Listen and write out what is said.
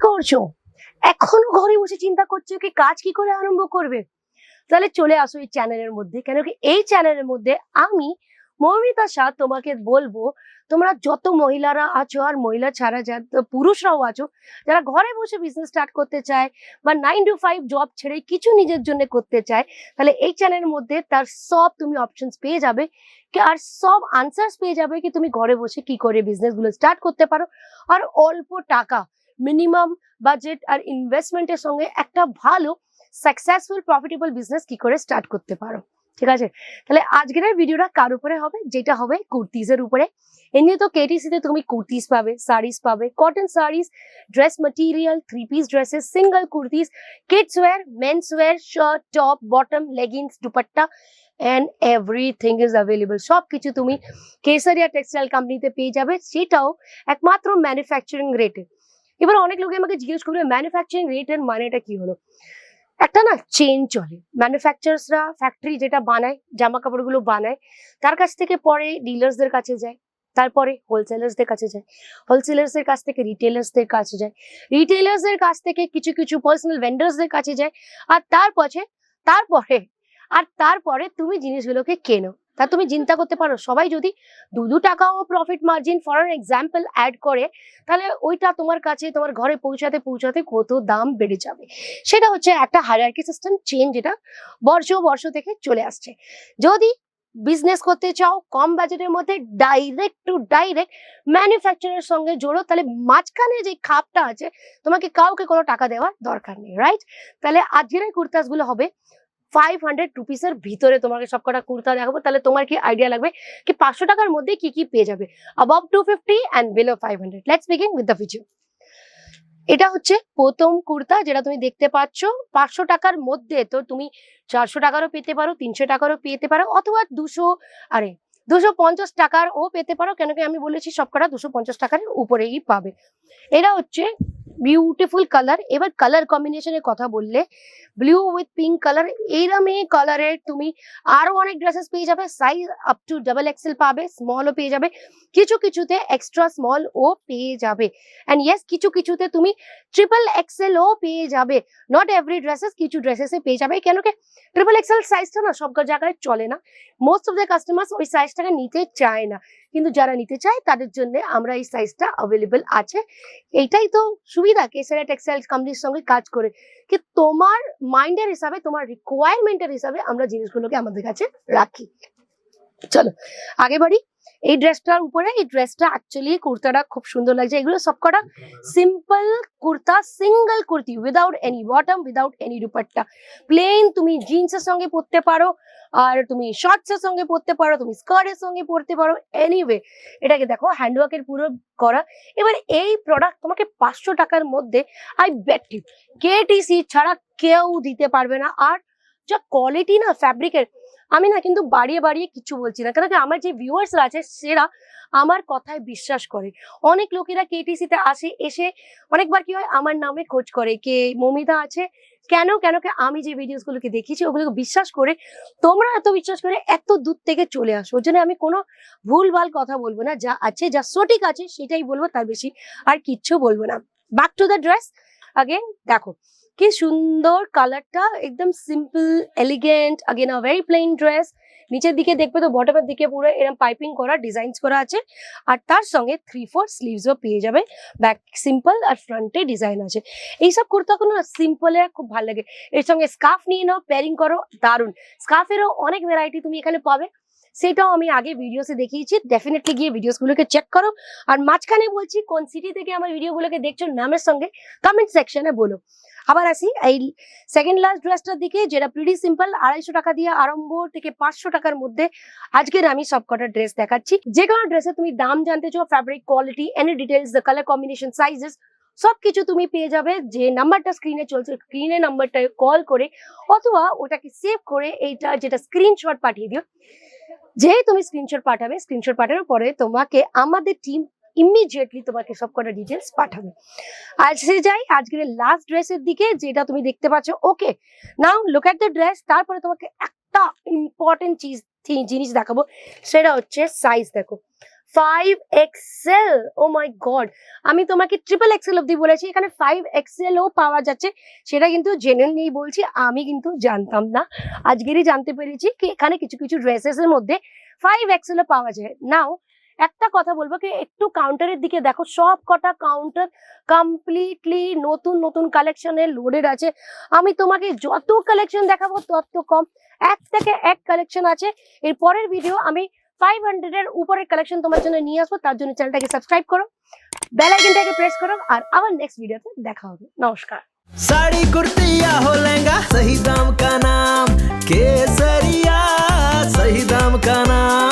করছো? এখনো ঘরে বসে চিন্তা করছো কি কাজ কি করে আরম্ভ করবে? তাহলে চলে আসো এই চ্যানেলের মধ্যে। কেন কি এই চ্যানেলের মধ্যে আমি মৌমিতা শাহ তোমাকে বলবো, তোমরা যত মহিলারা আছো আর মহিলা ছাড়া যত পুরুষরাও আছো, যারা ঘরে বসে বিজনেস স্টার্ট করতে চায় বা 9 to 5 জব ছেড়ে কিছু নিজের জন্য করতে চায়, তাহলে এই চ্যানেলের মধ্যে তার সব তুমি অপশনস পেয়ে যাবে আর সব আনসার্স পেয়ে যাবে কি তুমি ঘরে বসে কি করে বিজনেস গুলো স্টার্ট করতে পারো আর অল্প টাকা, মিনিমাম বাজেট আর ইনভেস্টমেন্টের সঙ্গে একটা ভালো সাকসেসফুল প্রফিটেবল বিজনেস কি করে স্টার্ট করতে পারো। ঠিক আছে, তাহলে আজকের ভিডিওটা কার উপরে হবে? যেটা হবে কুর্তিজের উপরে। এমনি তো কেটিসি তে তুমি কুর্তিস পাবে, শাড়িজ পাবে, cotton saris, dress material, 3 piece dresses, single kurtis, kids wear, men's wear, shirt, top, bottom, leggings, dupatta and everything is available. সবকিছু তুমি কেসারিয়া টেক্সটাইল কোম্পানিতে পেয়ে যাবে, সেটাও একমাত্র ম্যানুফ্যাকচারিং রেটে। এবার অনেক লোকে আমাকে জিজ্ঞেস করবে ম্যানুফ্যাকচারিং রেটের মানেটা কি হলো। একটা না চেন চলে, ম্যানুফ্যাকচারার্সরা ফ্যাক্টরি যেটা বানায়, জামা কাপড়গুলো বানায়, তার কাছ থেকে পরে ডিলার্সদের কাছে যায়, তারপরে হোলসেলার্সদের কাছে যায়, হোলসেলার্সদের কাছ থেকে রিটেলার্সদের কাছে যায়, রিটেলার্সদের কাছ থেকে কিছু কিছু পার্সোনাল ভেন্ডার্সদের কাছে যায়, আর তারপরে তারপরে তুমি জিনিসগুলোকে কেনো। তা তুমি চিন্তা করতে পারো, সবাই যদি 2 টাকাও profit margin for example add করে, তাহলে ওইটা তোমার কাছে তোমার ঘরে পৌঁছাতে পৌঁছাতে কত দাম বেড়ে যাবে। সেটা হচ্ছে একটা হায়ারার্কি সিস্টেম চেন, যেটা বর্ষ থেকে চলে আসছে। যদি বিজনেস করতে চাও কম বাজেটের মধ্যে ডাইরেক্ট টু ডাইরেক্ট ম্যানুফ্যাকচারের সঙ্গে জোড়ো, তাহলে মাঝখানে যে খাপটা আছে তোমাকে কাউকে কোনো টাকা দেওয়ার দরকার নেই, রাইট? তাহলে আজকের এই কুর্তাস গুলো হবে 500 রুপিসের ভিতরে। তোমাকে সবকটা কুর্তা দেখাবো, তাহলে তোমার কি আইডিয়া লাগবে কি 500 টাকার মধ্যে কি কি পেয়ে যাবে। above 250 and below 500. let's begin with the video. এটা হচ্ছে প্রথম কুর্তা, যেটা তুমি দেখতে পাচ্ছ 500 টাকার মধ্যে। তো তুমি 400 টাকারও পেতে পারো, 300 টাকারও পেতে পারো, অথবা 250 টাকারও পেতে পারো। কেন কি আমি বলেছি সবকটা 250 টাকার উপরেই পাবে। এটা হচ্ছে বিউটিফুল কালার। এবার কালার কম্বিনেশনের কথা বললে, ব্লু উইথ পিঙ্ক কালার, এইরকম কালারের তুমি আরো অনেক ড্রেসেস পেয়ে যাবে। সাইজ আপ টু XXL পাবে, স্মলও পেয়ে যাবে, কিছু কিছুতে এক্সট্রা স্মল ও পেয়ে যাবে, এন্ড ইয়েস কিছু কিছুতে তুমি XXL ও পেয়ে যাবে। নট এভরি ড্রেসেস, কিছু ড্রেসেসে পেয়ে যাবে। কেন কি XXL সাইজটা না সব জায়গায় চলে না, মোস্ট অফ দ্য কাস্টমার্স ওই সাইজটাকে নিতে চায় না, কিন্তু যারা নিতে চায় তাদের জন্য আমরা এই সাইজটা অ্যাভেলেবল আছে। এইটাই তো সুবিধা কেসারিয়া টেক্সটাইলস কোম্পানির সঙ্গে কাজ করে, কি তোমার মাইন্ডের হিসাবে, তোমার রিকোয়ারমেন্টের হিসাবে আমরা জিনিসগুলোকে আমাদের কাছে রাখি। চলো আগে বাড়ি। এই ড্রেসটার উপরে, এই ড্রেসটা অ্যাকচুয়ালি কুর্তাটা খুব সুন্দর লাগছে। এগুলো সবকটা simple kurta, single kurti, without any bottom, without any dupatta, plain. তুমি জিন্সের সঙ্গে পরতে পারো, আর তুমি শর্টস এর সঙ্গে পরতে পারো, তুমি স্কার্টের সঙ্গে পরতে পারো, এনিওয়ে। এটাকে দেখো হ্যান্ডওয়ার্কের পুরো করা। এবার এই প্রোডাক্ট তোমাকে 500 টাকার মধ্যে আই বেট ইউ কেটিসি ছাড়া কেউ দিতে পারবে না। আর যা কোয়ালিটি না ফ্যাব্রিকের, আমি না কিন্তু বাড়িয়ে বাড়িয়ে কিছু বলছি না, কারণ আমার যে ভিউয়ার্সরা আছে সেরা আমার কথায় বিশ্বাস করে। অনেক লোকেরা কেটিসিতে আসে, এসে অনেকবার কি হয় আমার নামে খোঁজ করে কে মৌমিতা আছে, কেন কি আমি যে ভিডিওস গুলোকে দেখিয়েছি ওগুলোকে বিশ্বাস করে তোমরা এত বিশ্বাস করে এত দূর থেকে চলে আসো। ওর জন্য আমি কোনো ভুলভাল কথা বলবো না, যা আছে যা সঠিক আছে সেটাই বলবো, তার বেশি আর কিচ্ছু বলবো না। Back to the dress again. দেখো কি সুন্দর কালারটা, একদম simple elegant. Again a very plain dress. নিচের দিকে দেখবে তো বটমের দিকে পুরো এরকম পাইপিং করা ডিজাইনস করা আছে, আর তার সঙ্গে 3/4 স্লিভসও পেয়ে যাবে। ব্যাক সিম্পল আর ফ্রন্টে ডিজাইন আছে। এইসব কুর্তাগুলো না সিম্পলে খুব ভালো লাগে। এর সঙ্গে স্কার্ফ নিয়ে নাও, পেয়ারিং করো, দারুন। স্কার্ফেরও অনেক ভ্যারাইটি তুমি এখানে পাবে, সেটাও আমি আগে ভিডিওসে দেখিয়েছি। ডেফিনেটলি গিয়ে ভিডিওস গুলোকে চেক করো। আর মাঝখানে বলছি কোন সিটি থেকে আমার ভিডিওগুলোকে দেখছো নামের সঙ্গে কমেন্ট সেকশনে বলো। আবার আসি এই সেকেন্ড লাস্ট ড্রেসটার দিকে, যেটা প্রিটি সিম্পল। 250 টাকা দিয়ে আরম্ভ থেকে 500 টাকার মধ্যে আজকের আমি সবকটা ড্রেস দেখাচ্ছি। যে কোনো ড্রেসে তুমি দাম জানতে চাও, fabric, quality, any details, the colour combination, sizes, সবকিছু তুমি পেয়ে যাবে। যে নাম্বারটা স্ক্রিনে চলছে, স্ক্রিনে নাম্বারটা কল করে অথবা ওটাকে সেভ করে এইটা যেটা স্ক্রিনশট পাঠিয়ে দিও। যে তুমি স্ক্রিনশট পাঠাবে, স্ক্রিনশট পাঠানোর পরে তোমাকে আমাদের টিম ইমিডিয়েটলি তোমাকে সবকটা ডিটেলস পাঠাবে। আজকে যাই আজকের লাস্ট ড্রেসের দিকে, যেটা তুমি দেখতে পাচ্ছ। ওকে, নাও লুক এট দ্য ড্রেস। তারপরে তোমাকে একটা ইম্পর্টেন্ট জিনিস দেখাবো, সেটা হচ্ছে সাইজ। দেখো 5XL, ও মাই গড, আমি তোমাকে ট্রিপল এক্সেল অব্দি বলেছি, এখানে 5XL ও পাওয়া যাচ্ছে। সেটা কিন্তু জেনুইনলি বলছি, আমি কিন্তু জানতাম না, আজকেরই জানতে পেরেছি কি এখানে কিছু কিছু ড্রেসেস এর মধ্যে 5XL ও পাওয়া যায়। নাও একটা কথা বলবো কি, একটু কাউন্টারের দিকে দেখো, সব কটা কাউন্টার কমপ্লিটলি নতুন নতুন কালেকশনে লোডেড আছে। আমি তোমাকে যত কালেকশন দেখাবো তত কম, এক থেকে এক কালেকশন আছে। এর পরের ভিডিও আমি 500 এর উপরের কালেকশন তোমার জন্য নিয়ে আসবো, তার জন্য চ্যানেলটাকে সাবস্ক্রাইব করো, বেল আইকনটাকে প্রেস করো, আর আবার নেক্সট ভিডিওতে দেখা হবে। নমস্কার। साड़ी कुर्ती या हो लहंगा, सही दाम का नाम केसरिया, सही दाम का नाम।